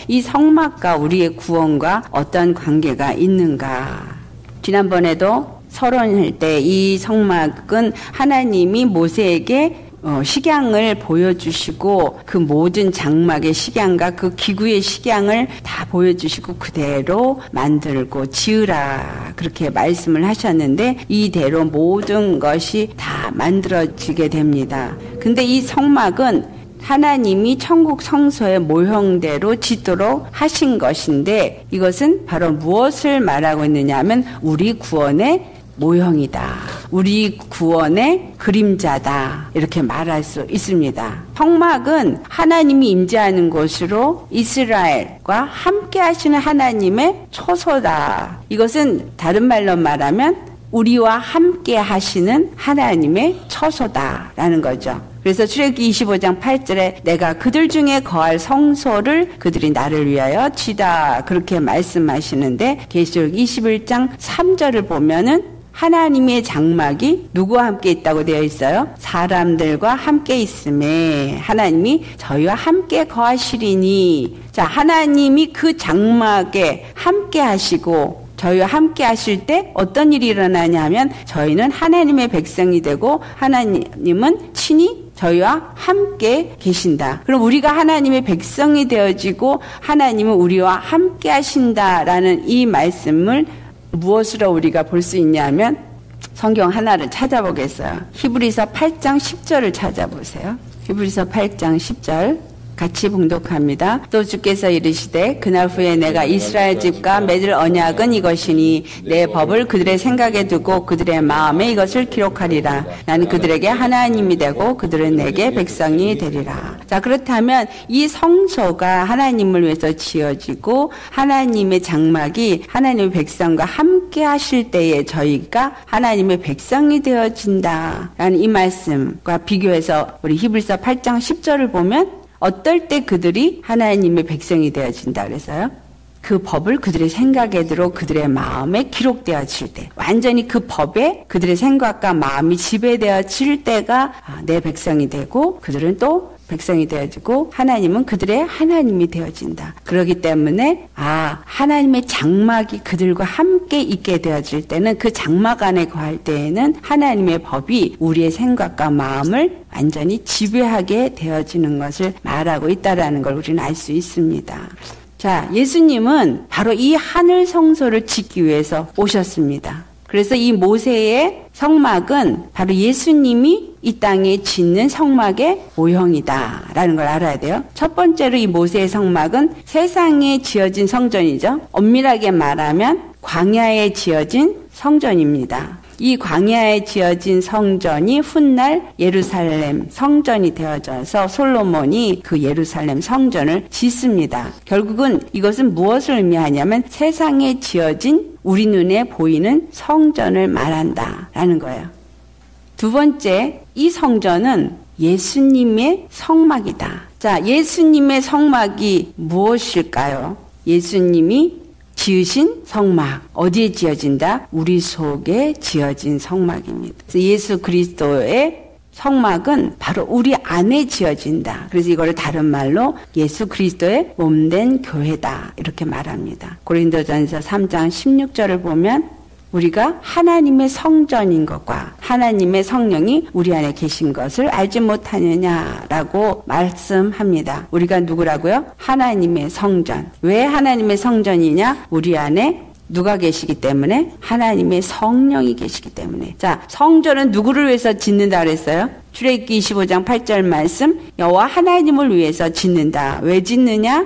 이 성막과 우리의 구원과 어떤 관계가 있는가? 지난번에도 서론할 때 이 성막은 하나님이 모세에게 식양을 보여주시고 그 모든 장막의 식양과 그 기구의 식양을 다 보여주시고 그대로 만들고 지으라 그렇게 말씀을 하셨는데 이대로 모든 것이 다 만들어지게 됩니다. 근데 이 성막은 하나님이 천국 성소의 모형대로 짓도록 하신 것인데 이것은 바로 무엇을 말하고 있느냐 하면 우리 구원의 모형이다. 우리 구원의 그림자다. 이렇게 말할 수 있습니다. 성막은 하나님이 임재하는 곳으로 이스라엘과 함께 하시는 하나님의 처소다. 이것은 다른 말로 말하면 우리와 함께 하시는 하나님의 처소다라는 거죠. 그래서 출애굽기 25장 8절에 내가 그들 중에 거할 성소를 그들이 나를 위하여 지다 그렇게 말씀하시는데 계시록 21장 3절을 보면은 하나님의 장막이 누구와 함께 있다고 되어 있어요? 사람들과 함께 있음에 하나님이 저희와 함께 거하시리니. 자, 하나님이 그 장막에 함께 하시고 저희와 함께 하실 때 어떤 일이 일어나냐 하면 저희는 하나님의 백성이 되고 하나님은 친히 저희와 함께 계신다. 그럼 우리가 하나님의 백성이 되어지고 하나님은 우리와 함께 하신다라는 이 말씀을 무엇으로 우리가 볼 수 있냐면 성경 하나를 찾아보겠어요. 히브리서 8장 10절을 찾아보세요. 히브리서 8장 10절 같이 봉독합니다. 또 주께서 이르시되 그날 후에 내가 이스라엘 집과 맺을 언약은 이것이니 내 법을 그들의 생각에 두고 그들의 마음에 이것을 기록하리라. 나는 그들에게 하나님이 되고 그들은 내게 백성이 되리라. 자, 그렇다면 이 성소가 하나님을 위해서 지어지고 하나님의 장막이 하나님의 백성과 함께 하실 때에 저희가 하나님의 백성이 되어진다라는 이 말씀과 비교해서 우리 히브리서 8장 10절을 보면 어떨 때 그들이 하나님의 백성이 되어진다 그래서요? 그 법을 그들의 생각에 들어 그들의 마음에 기록되어질 때, 완전히 그 법에 그들의 생각과 마음이 지배되어질 때가 내 백성이 되고 그들은 또 백성이 되어지고 하나님은 그들의 하나님이 되어진다. 그렇기 때문에 하나님의 장막이 그들과 함께 있게 되어질 때는 그 장막 안에 거할 때에는 하나님의 법이 우리의 생각과 마음을 완전히 지배하게 되어지는 것을 말하고 있다는 걸 우리는 알 수 있습니다. 자, 예수님은 바로 이 하늘 성소를 짓기 위해서 오셨습니다. 그래서 이 모세의 성막은 바로 예수님이 이 땅에 짓는 성막의 모형이다라는 걸 알아야 돼요. 첫 번째로 이 모세의 성막은 세상에 지어진 성전이죠. 엄밀하게 말하면 광야에 지어진 성전입니다. 이 광야에 지어진 성전이 훗날 예루살렘 성전이 되어져서 솔로몬이 그 예루살렘 성전을 짓습니다. 결국은 이것은 무엇을 의미하냐면 세상에 지어진 우리 눈에 보이는 성전을 말한다라는 거예요. 두 번째, 이 성전은 예수님의 성막이다. 자, 예수님의 성막이 무엇일까요? 예수님이 지으신 성막. 어디에 지어진다? 우리 속에 지어진 성막입니다. 그래서 예수 그리스도의 성막은 바로 우리 안에 지어진다. 그래서 이걸 다른 말로 예수 그리스도의 몸된 교회다. 이렇게 말합니다. 고린도전서 3장 16절을 보면 우리가 하나님의 성전인 것과 하나님의 성령이 우리 안에 계신 것을 알지 못하느냐라고 말씀합니다. 우리가 누구라고요? 하나님의 성전. 왜 하나님의 성전이냐? 우리 안에 누가 계시기 때문에? 하나님의 성령이 계시기 때문에. 자, 성전은 누구를 위해서 짓는다 그랬어요? 출애굽기 25장 8절 말씀, 여호와 하나님을 위해서 짓는다. 왜 짓느냐?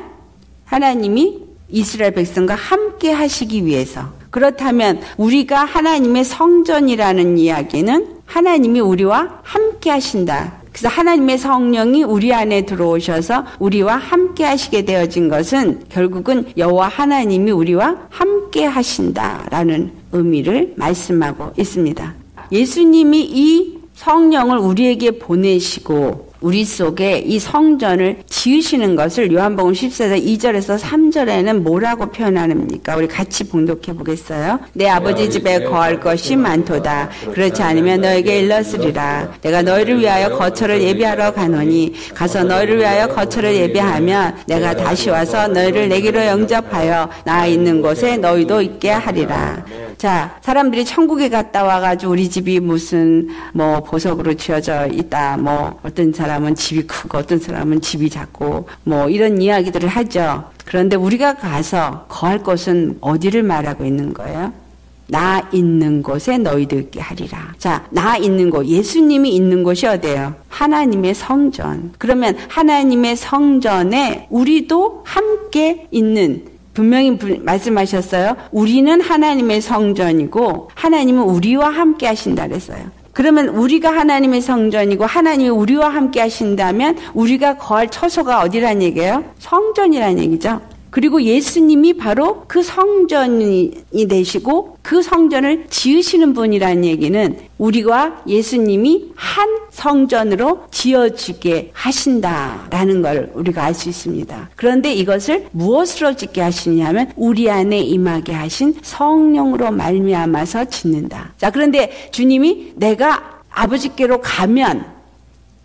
하나님이 이스라엘 백성과 함께 하시기 위해서. 그렇다면 우리가 하나님의 성전이라는 이야기는 하나님이 우리와 함께 하신다. 그래서 하나님의 성령이 우리 안에 들어오셔서 우리와 함께 하시게 되어진 것은 결국은 여호와 하나님이 우리와 함께 하신다라는 의미를 말씀하고 있습니다. 예수님이 이 성령을 우리에게 보내시고 우리 속에 이 성전을 지으시는 것을 요한복음 14장 2절에서 3절에는 뭐라고 표현합니까? 우리 같이 봉독해 보겠어요. 내 아버지 집에 거할 것이 많도다. 그렇지 않으면 너에게 일렀으리라. 내가 너희를 위하여 거처를 예비하러 가노니 가서 너희를 위하여 거처를 예비하면 내가 다시 와서 너희를 내게로 영접하여 나 있는 곳에 너희도 있게 하리라. 자, 사람들이 천국에 갔다 와가지고 우리 집이 무슨 뭐 보석으로 지어져 있다. 뭐 어떤 사람은 집이 크고 어떤 사람은 집이 작고 뭐 이런 이야기들을 하죠. 그런데 우리가 가서 거할 곳은 어디를 말하고 있는 거예요? 나 있는 곳에 너희도 있게 하리라. 자, 나 있는 곳, 예수님이 있는 곳이 어디예요? 하나님의 성전. 그러면 하나님의 성전에 우리도 함께 있는, 분명히 말씀하셨어요. 우리는 하나님의 성전이고 하나님은 우리와 함께 하신다 그랬어요. 그러면 우리가 하나님의 성전이고 하나님이 우리와 함께 하신다면 우리가 거할 처소가 어디란 얘기예요? 성전이란 얘기죠. 그리고 예수님이 바로 그 성전이 되시고 그 성전을 지으시는 분이라는 얘기는 우리와 예수님이 한 성전으로 지어지게 하신다라는 걸 우리가 알 수 있습니다. 그런데 이것을 무엇으로 짓게 하시냐면 우리 안에 임하게 하신 성령으로 말미암아서 짓는다. 자, 그런데 주님이 내가 아버지께로 가면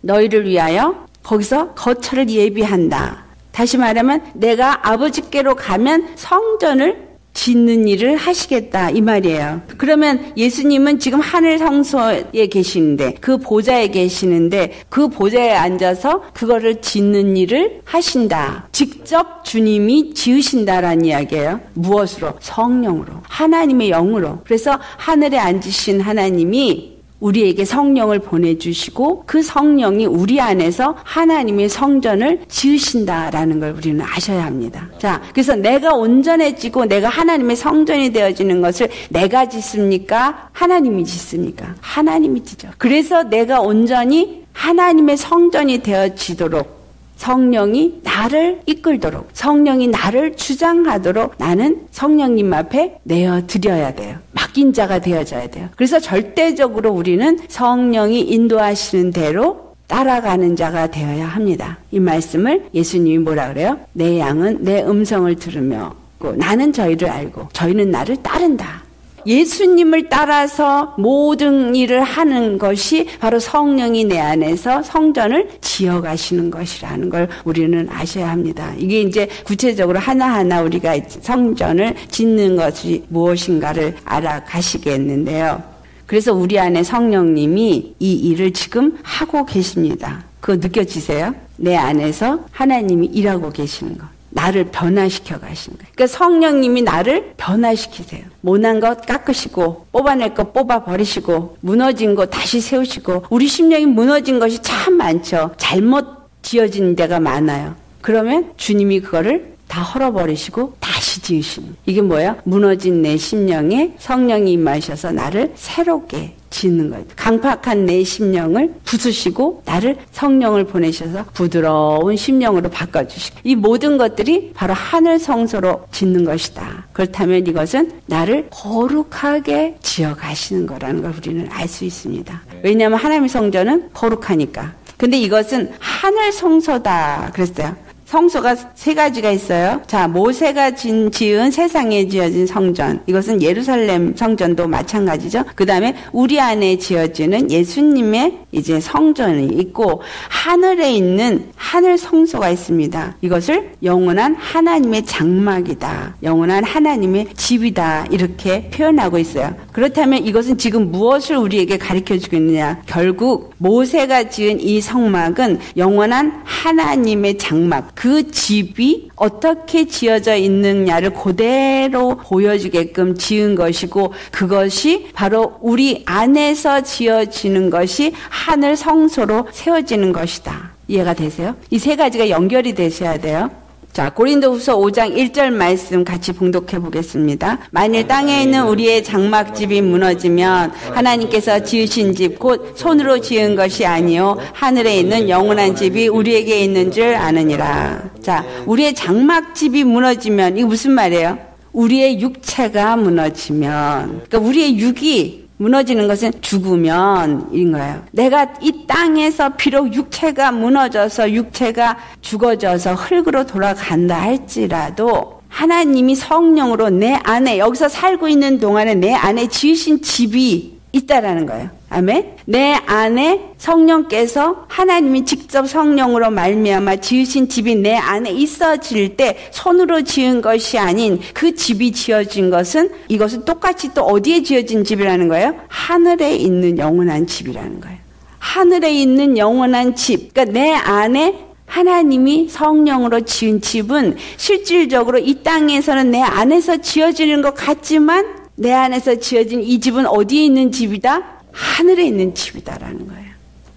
너희를 위하여 거기서 거처를 예비한다. 다시 말하면 내가 아버지께로 가면 성전을 짓는 일을 하시겠다 이 말이에요. 그러면 예수님은 지금 하늘 성소에 계시는데 그 보좌에 계시는데 그 보좌에 앉아서 그거를 짓는 일을 하신다. 직접 주님이 지으신다라는 이야기예요. 무엇으로? 성령으로. 하나님의 영으로. 그래서 하늘에 앉으신 하나님이 우리에게 성령을 보내주시고 그 성령이 우리 안에서 하나님의 성전을 지으신다라는 걸 우리는 아셔야 합니다. 자, 그래서 내가 온전해지고 내가 하나님의 성전이 되어지는 것을 내가 짓습니까? 하나님이 짓습니까? 하나님이 짓죠. 그래서 내가 온전히 하나님의 성전이 되어지도록 성령이 나를 이끌도록 성령이 나를 주장하도록 나는 성령님 앞에 내어드려야 돼요. 맡긴 자가 되어져야 돼요. 그래서 절대적으로 우리는 성령이 인도하시는 대로 따라가는 자가 되어야 합니다. 이 말씀을 예수님이 뭐라 그래요? 내 양은 내 음성을 들으며 나는 저희를 알고 저희는 나를 따른다. 예수님을 따라서 모든 일을 하는 것이 바로 성령이 내 안에서 성전을 지어가시는 것이라는 걸 우리는 아셔야 합니다. 이게 이제 구체적으로 하나하나 우리가 성전을 짓는 것이 무엇인가를 알아가시겠는데요. 그래서 우리 안에 성령님이 이 일을 지금 하고 계십니다. 그거 느껴지세요? 내 안에서 하나님이 일하고 계시는 것. 나를 변화시켜 가시는 거예요. 그러니까 성령님이 나를 변화시키세요. 모난 것 깎으시고 뽑아낼 것 뽑아버리시고 무너진 것 다시 세우시고 우리 심령이 무너진 것이 참 많죠. 잘못 지어진 데가 많아요. 그러면 주님이 그거를 다 헐어버리시고 다시 지으시는 이게 뭐야? 무너진 내 심령에 성령이 임하셔서 나를 새롭게 짓는 거예요. 강팍한 내 심령을 부수시고 나를 성령을 보내셔서 부드러운 심령으로 바꿔주시고 이 모든 것들이 바로 하늘 성소로 짓는 것이다. 그렇다면 이것은 나를 거룩하게 지어가시는 거라는 걸 우리는 알 수 있습니다. 왜냐하면 하나님의 성전은 거룩하니까. 근데 이것은 하늘 성소다 그랬어요. 성소가 세 가지가 있어요. 자, 모세가 지은 세상에 지어진 성전. 이것은 예루살렘 성전도 마찬가지죠. 그 다음에 우리 안에 지어지는 예수님의 이제 성전이 있고 하늘에 있는 하늘 성소가 있습니다. 이것을 영원한 하나님의 장막이다. 영원한 하나님의 집이다. 이렇게 표현하고 있어요. 그렇다면 이것은 지금 무엇을 우리에게 가르쳐주고 있느냐. 결국 모세가 지은 이 성막은 영원한 하나님의 장막. 그 집이 어떻게 지어져 있느냐를 그대로 보여주게끔 지은 것이고 그것이 바로 우리 안에서 지어지는 것이 하늘 성소로 세워지는 것이다. 이해가 되세요? 이 세 가지가 연결이 되셔야 돼요. 자, 고린도후서 5장 1절 말씀 같이 봉독해 보겠습니다. 만일 땅에 있는 우리의 장막집이 무너지면 하나님께서 지으신 집 곧 손으로 지은 것이 아니요 하늘에 있는 영원한 집이 우리에게 있는 줄 아느니라. 자, 우리의 장막집이 무너지면 이게 무슨 말이에요? 우리의 육체가 무너지면 그러니까 우리의 육이 무너지는 것은 죽으면인 거예요. 내가 이 땅에서 비록 육체가 무너져서 육체가 죽어져서 흙으로 돌아간다 할지라도 하나님이 성령으로 내 안에 여기서 살고 있는 동안에 내 안에 지으신 집이 있다라는 거예요. 아멘. 내 안에 성령께서 하나님이 직접 성령으로 말미암아 지으신 집이 내 안에 있어질 때 손으로 지은 것이 아닌 그 집이 지어진 것은 이것은 똑같이 또 어디에 지어진 집이라는 거예요? 하늘에 있는 영원한 집이라는 거예요. 하늘에 있는 영원한 집. 그러니까 내 안에 하나님이 성령으로 지은 집은 실질적으로 이 땅에서는 내 안에서 지어지는 것 같지만 내 안에서 지어진 이 집은 어디에 있는 집이다? 하늘에 있는 집이다라는 거예요.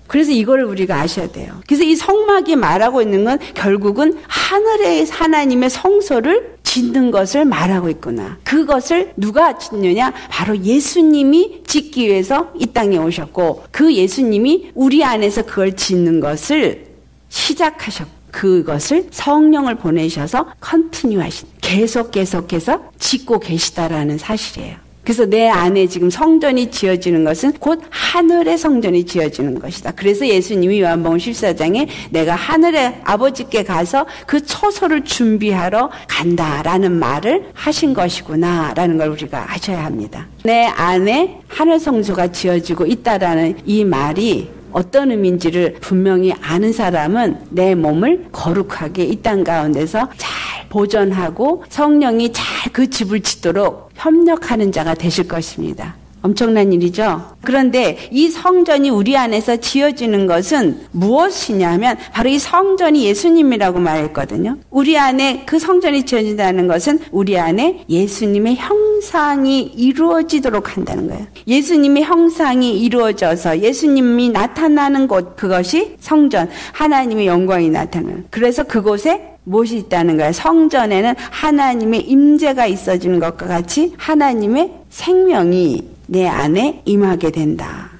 그래서 이거를 우리가 아셔야 돼요. 그래서 이 성막이 말하고 있는 건 결국은 하늘에 하나님의 성소를 짓는 것을 말하고 있구나. 그것을 누가 짓느냐? 바로 예수님이 짓기 위해서 이 땅에 오셨고 그 예수님이 우리 안에서 그걸 짓는 것을 시작하셨고 그것을 성령을 보내셔서 컨티뉴 하신 계속해서 짓고 계시다라는 사실이에요. 그래서 내 안에 지금 성전이 지어지는 것은 곧 하늘의 성전이 지어지는 것이다. 그래서 예수님이 요한복음 14장에 내가 하늘의 아버지께 가서 그 처소를 준비하러 간다라는 말을 하신 것이구나라는 걸 우리가 아셔야 합니다. 내 안에 하늘 성소가 지어지고 있다라는 이 말이 어떤 의미인지를 분명히 아는 사람은 내 몸을 거룩하게 이 땅 가운데서 잘 보존하고 성령이 잘 그 집을 짓도록 협력하는 자가 되실 것입니다. 엄청난 일이죠. 그런데 이 성전이 우리 안에서 지어지는 것은 무엇이냐면 바로 이 성전이 예수님이라고 말했거든요. 우리 안에 그 성전이 지어진다는 것은 우리 안에 예수님의 형상이 이루어지도록 한다는 거예요. 예수님의 형상이 이루어져서 예수님이 나타나는 곳, 그것이 성전, 하나님의 영광이 나타나는. 그래서 그곳에 무엇이 있다는 거예요? 성전에는 하나님의 임재가 있어지는 것과 같이 하나님의 생명이 내 안에 임하게 된다.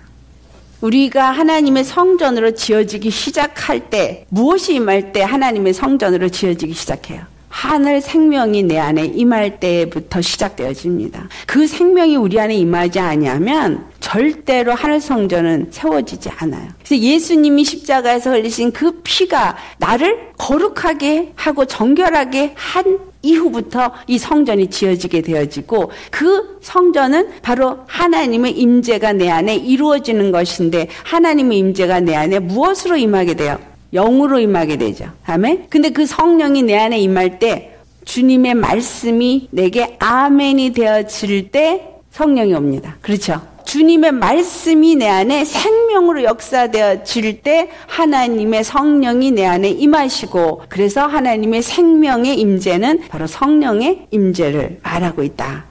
우리가 하나님의 성전으로 지어지기 시작할 때 무엇이 임할 때 하나님의 성전으로 지어지기 시작해요? 하늘 생명이 내 안에 임할 때부터 시작되어집니다. 그 생명이 우리 안에 임하지 않으면 절대로 하늘 성전은 세워지지 않아요. 그래서 예수님이 십자가에서 흘리신 그 피가 나를 거룩하게 하고 정결하게 한 이후부터 이 성전이 지어지게 되어지고 그 성전은 바로 하나님의 임재가 내 안에 이루어지는 것인데 하나님의 임재가 내 안에 무엇으로 임하게 돼요? 영으로 임하게 되죠. 아멘? 근데 그 성령이 내 안에 임할 때 주님의 말씀이 내게 아멘이 되어질 때 성령이 옵니다. 그렇죠? 주님의 말씀이 내 안에 생명으로 역사되어질 때 하나님의 성령이 내 안에 임하시고 그래서 하나님의 생명의 임재는 바로 성령의 임재를 말하고 있다.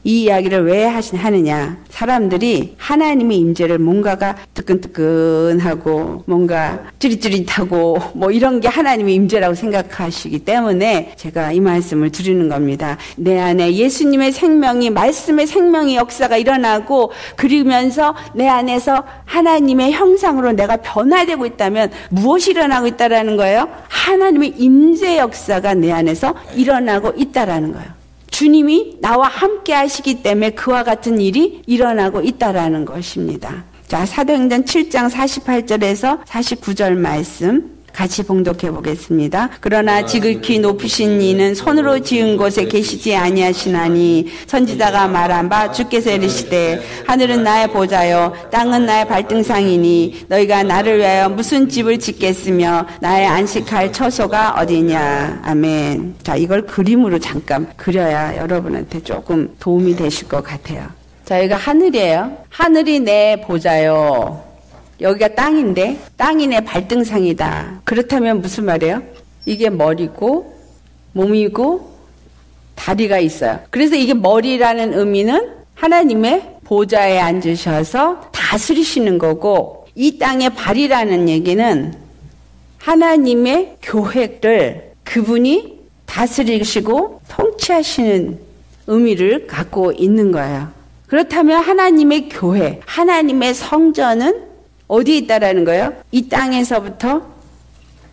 이 이야기를 왜 하느냐. 사람들이 하나님의 임재를 뭔가가 뜨끈뜨끈하고 뭔가 찌릿찌릿하고 뭐 이런 게 하나님의 임재라고 생각하시기 때문에 제가 이 말씀을 드리는 겁니다. 내 안에 예수님의 생명이 말씀의 생명의 역사가 일어나고 그러면서 내 안에서 하나님의 형상으로 내가 변화되고 있다면 무엇이 일어나고 있다라는 거예요? 하나님의 임재 역사가 내 안에서 일어나고 있다라는 거예요. 주님이 나와 함께 하시기 때문에 그와 같은 일이 일어나고 있다라는 것입니다. 자, 사도행전 7장 48절에서 49절 말씀 같이 봉독해 보겠습니다. 그러나 지극히 높으신 이는 손으로 지은 곳에 계시지 아니하시나니 선지자가 말한 바 주께서 이르시되 하늘은 나의 보좌요 땅은 나의 발등상이니 너희가 나를 위하여 무슨 집을 짓겠으며 나의 안식할 처소가 어디냐. 아멘. 자, 이걸 그림으로 잠깐 그려야 여러분한테 조금 도움이 되실 것 같아요. 자, 여기가 하늘이에요. 하늘이 내 보좌요. 여기가 땅인데 땅이 내 발등상이다. 그렇다면 무슨 말이에요? 이게 머리고 몸이고 다리가 있어요. 그래서 이게 머리라는 의미는 하나님의 보좌에 앉으셔서 다스리시는 거고 이 땅의 발이라는 얘기는 하나님의 교회를 그분이 다스리시고 통치하시는 의미를 갖고 있는 거예요. 그렇다면 하나님의 교회, 하나님의 성전은 어디에 있다라는 거예요? 이 땅에서부터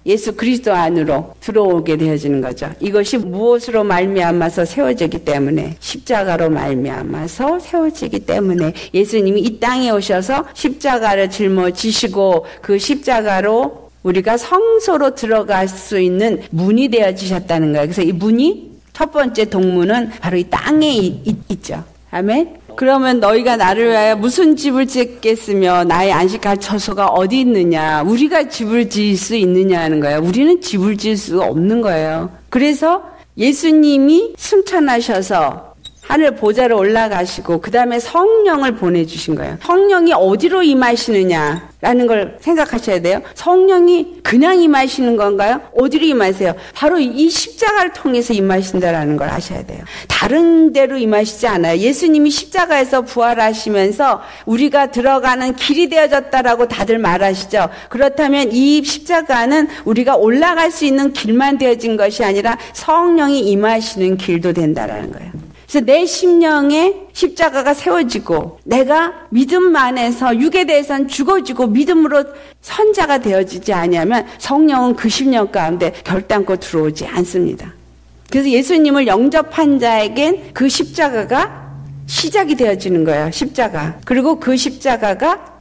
예수 그리스도 안으로 들어오게 되어지는 거죠. 이것이 무엇으로 말미암아서 세워지기 때문에, 십자가로 말미암아서 세워지기 때문에 예수님이 이 땅에 오셔서 십자가를 짊어지시고 그 십자가로 우리가 성소로 들어갈 수 있는 문이 되어지셨다는 거예요. 그래서 이 문이, 첫 번째 동문은 바로 이 땅에 있죠. 아멘. 그러면 너희가 나를 위하여 무슨 집을 짓겠으며 나의 안식할 처소가 어디 있느냐? 우리가 집을 지을 수 있느냐 하는 거예요. 우리는 집을 지을 수가 없는 거예요. 그래서 예수님이 승천하셔서 하늘 보좌로 올라가시고 그 다음에 성령을 보내주신 거예요. 성령이 어디로 임하시느냐라는 걸 생각하셔야 돼요. 성령이 그냥 임하시는 건가요? 어디로 임하세요? 바로 이 십자가를 통해서 임하신다라는 걸 아셔야 돼요. 다른 데로 임하시지 않아요. 예수님이 십자가에서 부활하시면서 우리가 들어가는 길이 되어졌다라고 다들 말하시죠. 그렇다면 이 십자가는 우리가 올라갈 수 있는 길만 되어진 것이 아니라 성령이 임하시는 길도 된다라는 거예요. 그래서 내 심령에 십자가가 세워지고 내가 믿음 안에서 육에 대해서는 죽어지고 믿음으로 선자가 되어지지 아니하면 성령은 그 심령 가운데 결단코 들어오지 않습니다. 그래서 예수님을 영접한 자에겐 그 십자가가 시작이 되어지는 거예요. 십자가. 그리고 그 십자가가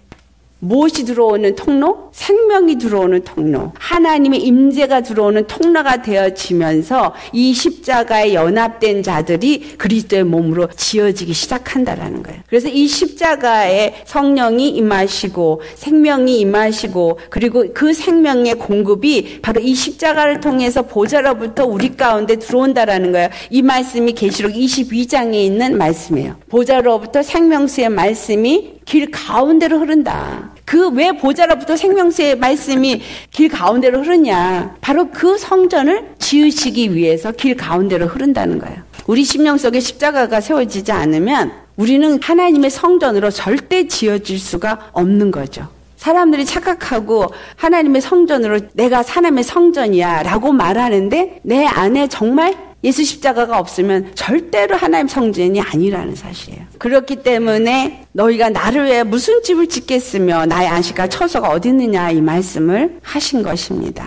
무엇이 들어오는 통로? 생명이 들어오는 통로. 하나님의 임재가 들어오는 통로가 되어지면서 이 십자가에 연합된 자들이 그리스도의 몸으로 지어지기 시작한다라는 거예요. 그래서 이 십자가에 성령이 임하시고 생명이 임하시고 그리고 그 생명의 공급이 바로 이 십자가를 통해서 보좌로부터 우리 가운데 들어온다라는 거예요. 이 말씀이 계시록 22장에 있는 말씀이에요. 보좌로부터 생명수의 말씀이 길 가운데로 흐른다. 그 왜 보좌로부터 생명수의 말씀이 길 가운데로 흐르냐. 바로 그 성전을 지으시기 위해서 길 가운데로 흐른다는 거예요. 우리 심령 속에 십자가가 세워지지 않으면 우리는 하나님의 성전으로 절대 지어질 수가 없는 거죠. 사람들이 착각하고 하나님의 성전으로 내가 하나님의 성전이야 라고 말하는데 내 안에 정말 예수 십자가가 없으면 절대로 하나님 성전이 아니라는 사실이에요. 그렇기 때문에 너희가 나를 위해 무슨 집을 짓겠으며 나의 안식할 처소가 어디 있느냐 이 말씀을 하신 것입니다.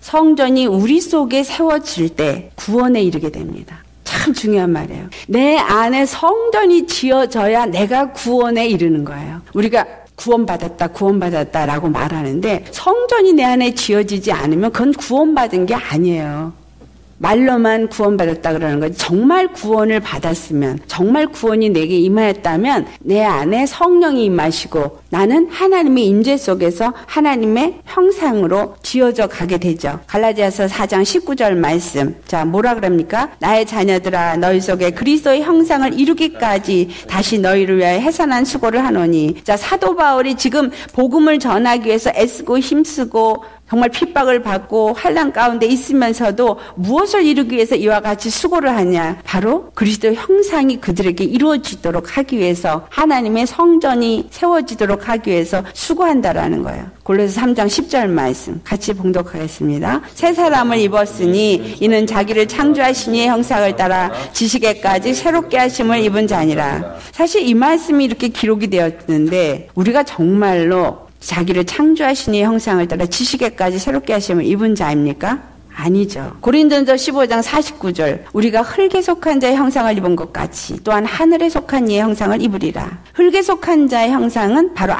성전이 우리 속에 세워질 때 구원에 이르게 됩니다. 참 중요한 말이에요. 내 안에 성전이 지어져야 내가 구원에 이르는 거예요. 우리가 구원받았다 라고 말하는데 성전이 내 안에 지어지지 않으면 그건 구원받은 게 아니에요. 말로만 구원받았다 그러는 거지. 정말 구원을 받았으면, 정말 구원이 내게 임하였다면 내 안에 성령이 임하시고 나는 하나님의 임재 속에서 하나님의 형상으로 지어져 가게 되죠. 갈라디아서 4장 19절 말씀. 자, 뭐라 그럽니까? 나의 자녀들아 너희 속에 그리스도의 형상을 이루기까지 다시 너희를 위하여 해산한 수고를 하노니. 자, 사도 바울이 지금 복음을 전하기 위해서 애쓰고 힘쓰고 정말 핍박을 받고 환난 가운데 있으면서도 무엇을 이루기 위해서 이와 같이 수고를 하냐? 바로 그리스도의 형상이 그들에게 이루어지도록 하기 위해서 하나님의 성전이 세워지도록 하기 위해서 수고한다라는 거예요. 골로새 3장 10절 말씀 같이 봉독하겠습니다. 새 사람을 입었으니 이는 자기를 창조하신 이의 형상을 따라 지식에까지 새롭게 하심을 입은 자니라. 사실 이 말씀이 이렇게 기록이 되었는데 우리가 정말로 자기를 창조하신 이의 형상을 따라 지식에까지 새롭게 하심을 입은 자입니까? 아니죠. 고린도전서 15장 49절 우리가 흙에 속한 자의 형상을 입은 것 같이 또한 하늘에 속한 이의 형상을 입으리라. 흙에 속한 자의 형상은 바로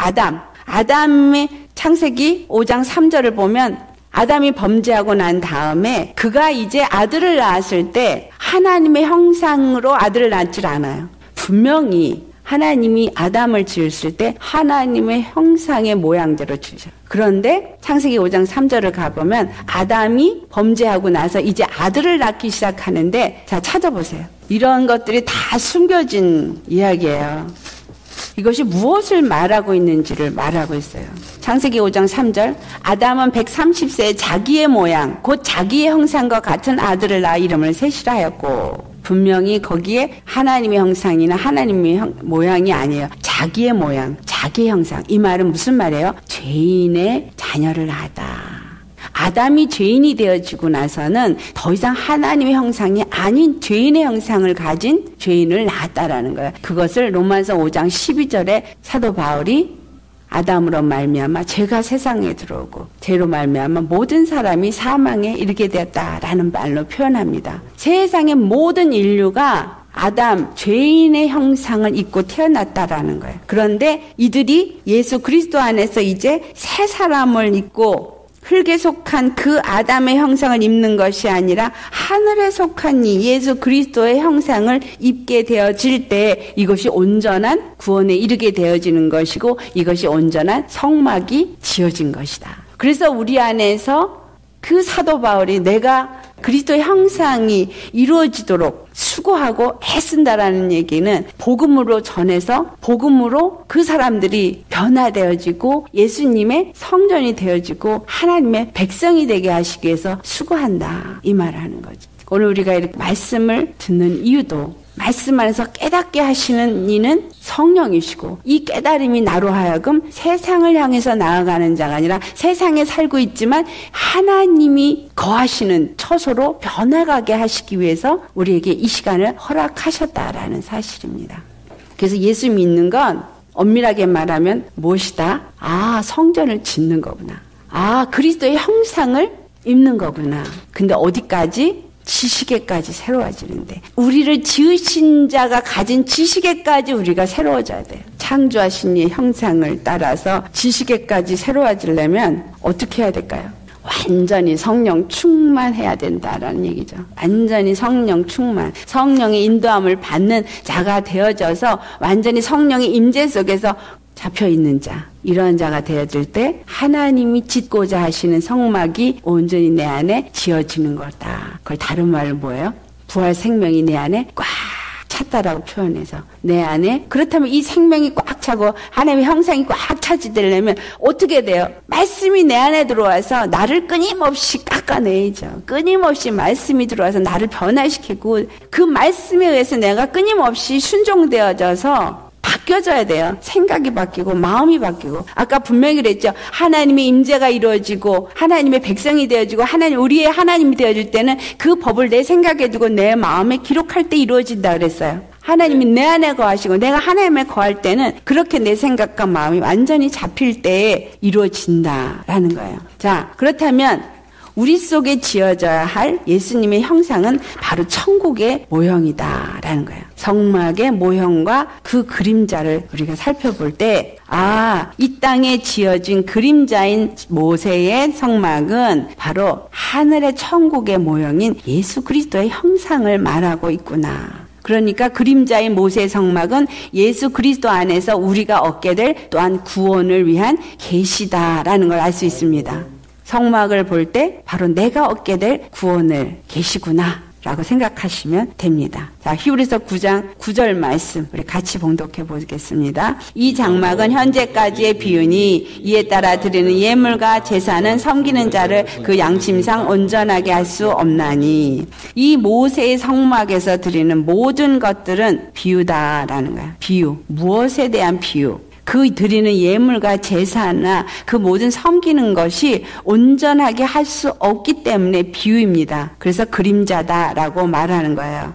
아담의 창세기 5장 3절을 보면 아담이 범죄하고 난 다음에 그가 이제 아들을 낳았을 때 하나님의 형상으로 아들을 낳질 않아요. 분명히 하나님이 아담을 지으실 때 하나님의 형상의 모양대로 지으셔요. 그런데 창세기 5장 3절을 가보면 아담이 범죄하고 나서 이제 아들을 낳기 시작하는데 자 찾아보세요. 이런 것들이 다 숨겨진 이야기예요. 이것이 무엇을 말하고 있는지를 말하고 있어요. 창세기 5장 3절 아담은 130세에 자기의 모양 곧 자기의 형상과 같은 아들을 낳아 이름을 셋이라 하였고 분명히 거기에 하나님의 형상이나 하나님의 모양이 아니에요. 자기의 모양, 자기의 형상. 이 말은 무슨 말이에요? 죄인의 자녀를 낳았다. 아담이 죄인이 되어지고 나서는 더 이상 하나님의 형상이 아닌 죄인의 형상을 가진 죄인을 낳았다라는 거예요. 그것을 로마서 5장 12절에 사도 바울이 아담으로 말미암아 죄가 세상에 들어오고 죄로 말미암아 모든 사람이 사망에 이르게 되었다라는 말로 표현합니다. 세상의 모든 인류가 아담, 죄인의 형상을 입고 태어났다라는 거예요. 그런데 이들이 예수 그리스도 안에서 이제 새 사람을 입고 흙에 속한 그 아담의 형상을 입는 것이 아니라 하늘에 속한 이 예수 그리스도의 형상을 입게 되어질 때 이것이 온전한 구원에 이르게 되어지는 것이고 이것이 온전한 성막이 지어진 것이다. 그래서 우리 안에서 그 사도 바울이 내가 그리스도의 형상이 이루어지도록 수고하고 애쓴다라는 얘기는 복음으로 전해서 복음으로 그 사람들이 변화되어지고 예수님의 성전이 되어지고 하나님의 백성이 되게 하시기 위해서 수고한다 이 말을 하는 거죠. 오늘 우리가 이렇게 말씀을 듣는 이유도 말씀 안에서 깨닫게 하시는 이는 성령이시고 이 깨달음이 나로 하여금 세상을 향해서 나아가는 자가 아니라 세상에 살고 있지만 하나님이 거하시는 처소로 변화가게 하시기 위해서 우리에게 이 시간을 허락하셨다라는 사실입니다. 그래서 예수 믿는 건 엄밀하게 말하면 무엇이다? 성전을 짓는 거구나. 그리스도의 형상을 입는 거구나. 근데 어디까지? 지식에까지 새로워지는데 우리를 지으신 자가 가진 지식에까지 우리가 새로워져야 돼요. 창조하신 이 형상을 따라서 지식에까지 새로워지려면 어떻게 해야 될까요? 완전히 성령 충만해야 된다라는 얘기죠. 완전히 성령 충만, 성령의 인도함을 받는 자가 되어져서 완전히 성령의 임재 속에서 잡혀있는 자, 이러한 자가 되어질 때 하나님이 짓고자 하시는 성막이 온전히 내 안에 지어지는 거다. 그걸 다른 말로 뭐예요? 부활 생명이 내 안에 꽉 찼다라고 표현해서 내 안에 그렇다면 이 생명이 꽉 차고 하나님의 형상이 꽉 차지되려면 어떻게 돼요? 말씀이 내 안에 들어와서 나를 끊임없이 깎아내죠. 끊임없이 말씀이 들어와서 나를 변화시키고 그 말씀에 의해서 내가 끊임없이 순종되어져서 바뀌어져야 돼요. 생각이 바뀌고 마음이 바뀌고 아까 분명히 그랬죠. 하나님의 임재가 이루어지고 하나님의 백성이 되어지고 우리의 하나님이 되어질 때는 그 법을 내 생각에 두고 내 마음에 기록할 때 이루어진다 그랬어요. 하나님이 내 안에 거하시고 내가 하나님에 거할 때는 그렇게 내 생각과 마음이 완전히 잡힐 때에 이루어진다라는 거예요. 자, 그렇다면 우리 속에 지어져야 할 예수님의 형상은 바로 천국의 모형이다라는 거예요. 성막의 모형과 그 그림자를 우리가 살펴볼 때 이 땅에 지어진 그림자인 모세의 성막은 바로 하늘의 천국의 모형인 예수 그리스도의 형상을 말하고 있구나. 그러니까 그림자인 모세의 성막은 예수 그리스도 안에서 우리가 얻게 될 또한 구원을 위한 계시다라는 걸 알 수 있습니다. 성막을 볼 때 바로 내가 얻게 될 구원을 계시구나 라고 생각하시면 됩니다. 자, 히브리서 9장 9절 말씀 우리 같이 봉독해 보겠습니다. 이 장막은 현재까지의 비유니 이에 따라 드리는 예물과 제사는 섬기는 자를 그 양심상 온전하게 할 수 없나니 이 모세의 성막에서 드리는 모든 것들은 비유다라는 거야. 비유. 무엇에 대한 비유? 그 드리는 예물과 제사나 그 모든 섬기는 것이 온전하게 할 수 없기 때문에 비유입니다. 그래서 그림자다라고 말하는 거예요.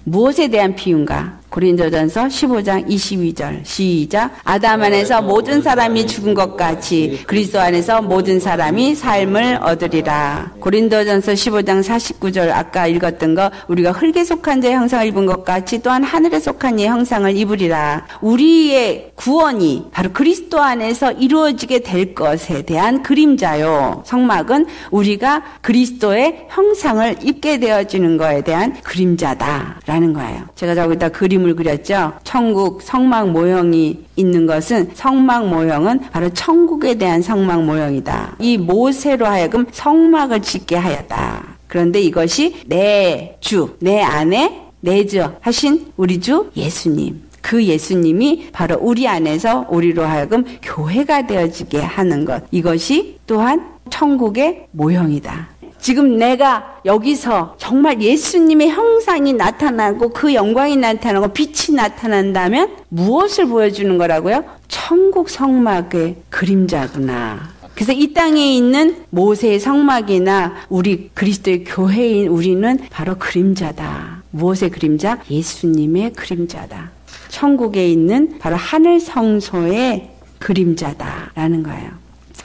무엇에 대한 비유인가? 고린도전서 15장 22절 시작. 아담 안에서 모든 사람이 죽은 것 같이 그리스도 안에서 모든 사람이 삶을 얻으리라. 고린도전서 15장 49절 아까 읽었던 거 우리가 흙에 속한 자의 형상을 입은 것 같이 또한 하늘에 속한 이의 형상을 입으리라. 우리의 구원이 바로 그리스도 안에서 이루어지게 될 것에 대한 그림자요. 성막은 우리가 그리스도의 형상을 입게 되어지는 것에 대한 그림자다라는 거예요. 제가 저기다 그림을 그렸죠. 천국 성막 모형이 있는 것은 성막 모형은 바로 천국에 대한 성막 모형이다. 이 모세로 하여금 성막을 짓게 하였다. 그런데 이것이 내 주, 내 안에 내주 하신 우리 주 예수님. 그 예수님이 바로 우리 안에서 우리로 하여금 교회가 되어지게 하는 것. 이것이 또한 천국의 모형이다. 지금 내가 여기서 정말 예수님의 형상이 나타나고 그 영광이 나타나고 빛이 나타난다면 무엇을 보여주는 거라고요? 천국 성막의 그림자구나. 그래서 이 땅에 있는 모세의 성막이나 우리 그리스도의 교회인 우리는 바로 그림자다. 무엇의 그림자? 예수님의 그림자다. 천국에 있는 바로 하늘 성소의 그림자다라는 거예요.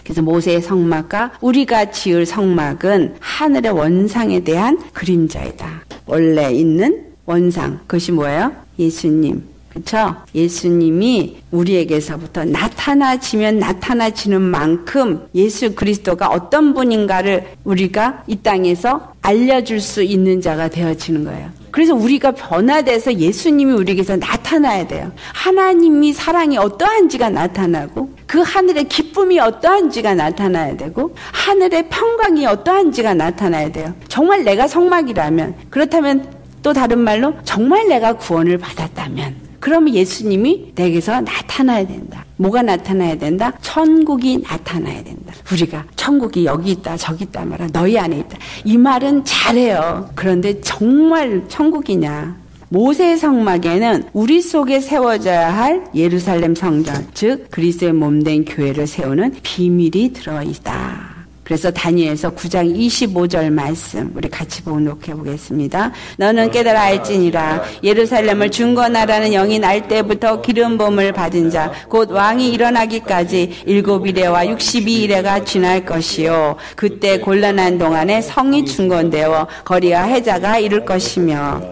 그래서 모세의 성막과 우리가 지을 성막은 하늘의 원상에 대한 그림자이다. 원래 있는 원상, 그것이 뭐예요? 예수님. 그렇죠? 예수님이 우리에게서부터 나타나지면 나타나지는 만큼 예수 그리스도가 어떤 분인가를 우리가 이 땅에서 알려줄 수 있는 자가 되어지는 거예요. 그래서 우리가 변화돼서 예수님이 우리에게서 나타나야 돼요. 하나님이 사랑이 어떠한지가 나타나고 그 하늘의 기쁨이 어떠한지가 나타나야 되고 하늘의 평강이 어떠한지가 나타나야 돼요. 정말 내가 성막이라면, 그렇다면 또 다른 말로 정말 내가 구원을 받았다면, 그러면 예수님이 내게서 나타나야 된다. 뭐가 나타나야 된다? 천국이 나타나야 된다. 우리가 천국이 여기 있다 저기 있다 말아 너희 안에 있다. 이 말은 잘해요. 그런데 정말 천국이냐? 모세의 성막에는 우리 속에 세워져야 할 예루살렘 성전, 즉 그리스도의 몸된 교회를 세우는 비밀이 들어있다. 그래서 다니엘서 9장 25절 말씀 우리 같이 봉독해 보겠습니다. 너는 깨달아 알지니라. 예루살렘을 중건하라는 영이 날 때부터 기름 부음을 받은 자 곧 왕이 일어나기까지 7일에와 62일에가 지날 것이요. 그때 곤란한 동안에 성이 중건되어 거리와 해자가 이를 것이며.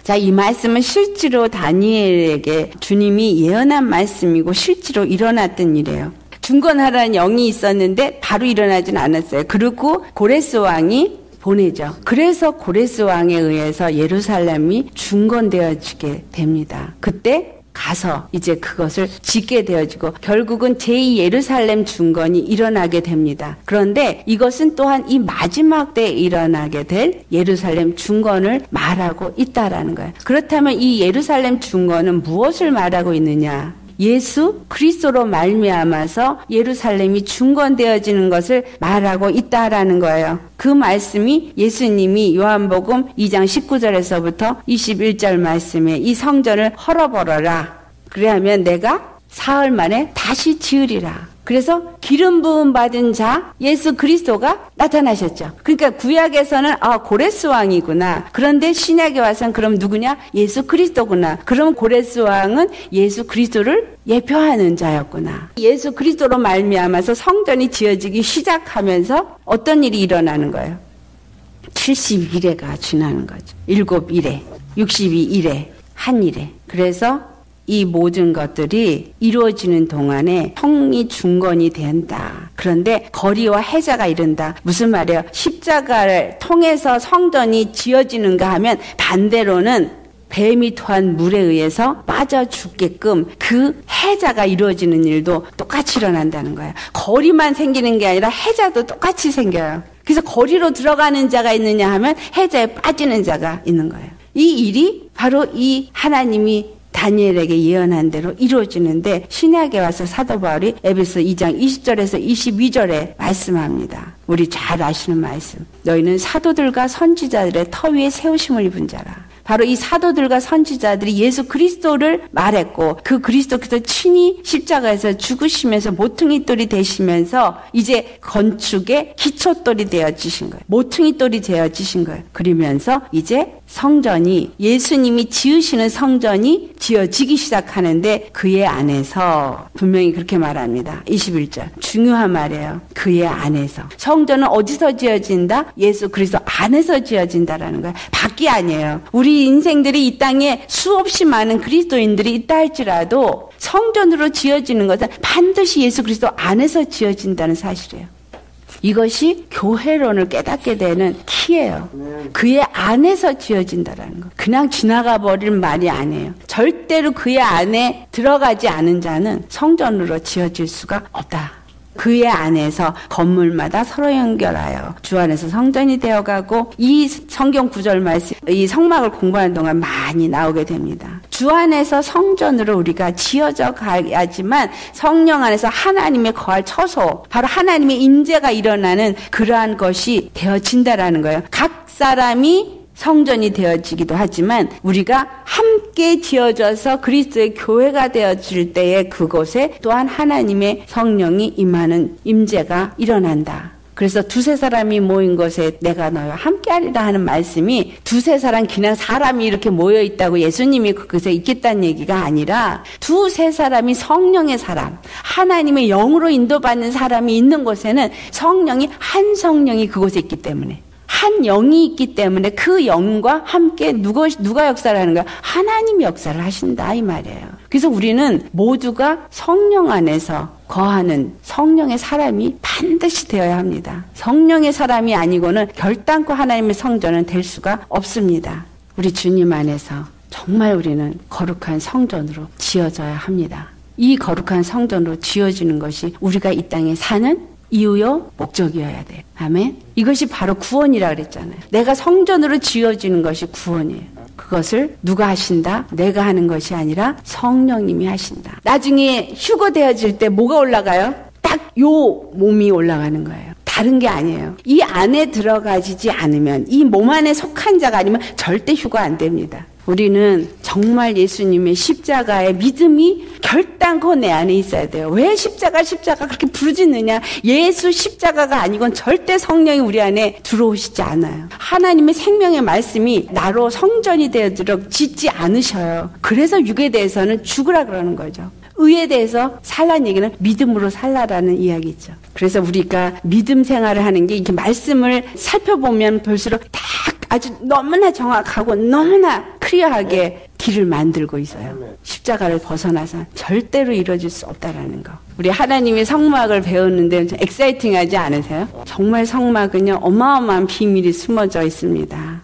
자, 이 말씀은 실제로 다니엘에게 주님이 예언한 말씀이고 실제로 일어났던 일이에요. 중건하라는 영이 있었는데 바로 일어나진 않았어요. 그리고 고레스 왕이 보내죠. 그래서 고레스 왕에 의해서 예루살렘이 중건되어지게 됩니다. 그때 가서 이제 그것을 짓게 되어지고 결국은 제2 예루살렘 중건이 일어나게 됩니다. 그런데 이것은 또한 이 마지막 때에 일어나게 될 예루살렘 중건을 말하고 있다라는 거예요. 그렇다면 이 예루살렘 중건은 무엇을 말하고 있느냐? 예수 그리스도로 말미암아서 예루살렘이 중건되어지는 것을 말하고 있다라는 거예요. 그 말씀이 예수님이 요한복음 2장 19절에서부터 21절 말씀에 이 성전을 헐어버려라. 그래야면 내가 사흘 만에 다시 지으리라. 그래서 기름 부음 받은 자 예수 그리스도가 나타나셨죠. 그러니까 구약에서는 고레스 왕이구나. 그런데 신약에 와서는 그럼 누구냐? 예수 그리스도구나. 그럼 고레스 왕은 예수 그리스도를 예표하는 자였구나. 예수 그리스도로 말미암아서 성전이 지어지기 시작하면서 어떤 일이 일어나는 거예요? 72일에가 지나는 거죠. 7일에, 62일에, 한 일에. 그래서 이 모든 것들이 이루어지는 동안에 성이 중건이 된다. 그런데 거리와 해자가 이른다. 무슨 말이에요? 십자가를 통해서 성전이 지어지는가 하면 반대로는 뱀이 토한 물에 의해서 빠져 죽게끔 그 해자가 이루어지는 일도 똑같이 일어난다는 거예요. 거리만 생기는 게 아니라 해자도 똑같이 생겨요. 그래서 거리로 들어가는 자가 있느냐 하면 해자에 빠지는 자가 있는 거예요. 이 일이 바로 이 하나님이 다니엘에게 예언한 대로 이루어지는데 신약에 와서 사도 바울이 에베소 2장 20절에서 22절에 말씀합니다. 우리 잘 아시는 말씀. 너희는 사도들과 선지자들의 터 위에 세우심을 입은 자라. 바로 이 사도들과 선지자들이 예수 그리스도를 말했고 그 그리스도께서 친히 십자가에서 죽으시면서 모퉁이돌이 되시면서 이제 건축의 기초돌이 되어지신 거예요. 모퉁이돌이 되어지신 거예요. 그러면서 이제 성전이 예수님이 지으시는 성전이 지어지기 시작하는데 그의 안에서 분명히 그렇게 말합니다. 21절 중요한 말이에요. 그의 안에서 성전은 어디서 지어진다? 예수 그리스도 안에서 지어진다라는 거예요. 밖이 아니에요. 우리 인생들이 이 땅에 수없이 많은 그리스도인들이 있다 할지라도 성전으로 지어지는 것은 반드시 예수 그리스도 안에서 지어진다는 사실이에요. 이것이 교회론을 깨닫게 되는 키예요. 그의 안에서 지어진다라는 거. 그냥 지나가 버릴 말이 아니에요. 절대로 그의 안에 들어가지 않은 자는 성전으로 지어질 수가 없다. 그의 안에서 건물마다 서로 연결하여 주 안에서 성전이 되어가고 이 성경 구절 말씀, 이 성막을 공부하는 동안 많이 나오게 됩니다. 주 안에서 성전으로 우리가 지어져 가야지만 성령 안에서 하나님의 거할 처소, 바로 하나님의 임재가 일어나는 그러한 것이 되어진다라는 거예요. 각 사람이 성전이 되어지기도 하지만 우리가 함께 지어져서 그리스도의 교회가 되어질 때에 그곳에 또한 하나님의 성령이 임하는 임재가 일어난다. 그래서 두세 사람이 모인 곳에 내가 너희와 함께하리라 하는 말씀이 두세 사람 그냥 사람이 이렇게 모여 있다고 예수님이 그곳에 있겠다는 얘기가 아니라 두세 사람이 성령의 사람, 하나님의 영으로 인도받는 사람이 있는 곳에는 성령이 한 성령이 그곳에 있기 때문에 한 영이 있기 때문에 그 영과 함께 누가 역사를 하는 거야? 하나님이 역사를 하신다 이 말이에요. 그래서 우리는 모두가 성령 안에서 거하는 성령의 사람이 반드시 되어야 합니다. 성령의 사람이 아니고는 결단코 하나님의 성전은 될 수가 없습니다. 우리 주님 안에서 정말 우리는 거룩한 성전으로 지어져야 합니다. 이 거룩한 성전으로 지어지는 것이 우리가 이 땅에 사는 이유요 목적이어야 돼요. 아멘. 이것이 바로 구원이라 그랬잖아요. 내가 성전으로 지어지는 것이 구원이에요. 그것을 누가 하신다? 내가 하는 것이 아니라 성령님이 하신다. 나중에 휴거되어질 때 뭐가 올라가요? 딱 요 몸이 올라가는 거예요. 다른 게 아니에요. 이 안에 들어가지 않으면, 이 몸 안에 속한 자가 아니면 절대 휴거 안 됩니다. 우리는 정말 예수님의 십자가의 믿음이 결단코 내 안에 있어야 돼요. 왜 십자가 그렇게 부르짖느냐? 예수 십자가가 아니건 절대 성령이 우리 안에 들어오시지 않아요. 하나님의 생명의 말씀이 나로 성전이 되어도록 짓지 않으셔요. 그래서 육에 대해서는 죽으라 그러는 거죠. 의에 대해서 살라는 얘기는 믿음으로 살라라는 이야기죠. 그래서 우리가 믿음 생활을 하는 게 이렇게 말씀을 살펴보면 볼수록 딱 아주 너무나 정확하고 너무나 클리어하게 길을 만들고 있어요. 십자가를 벗어나서 절대로 이루어질 수 없다라는 거. 우리 하나님의 성막을 배우는데 좀 엑사이팅하지 않으세요? 정말 성막은요 어마어마한 비밀이 숨어져 있습니다.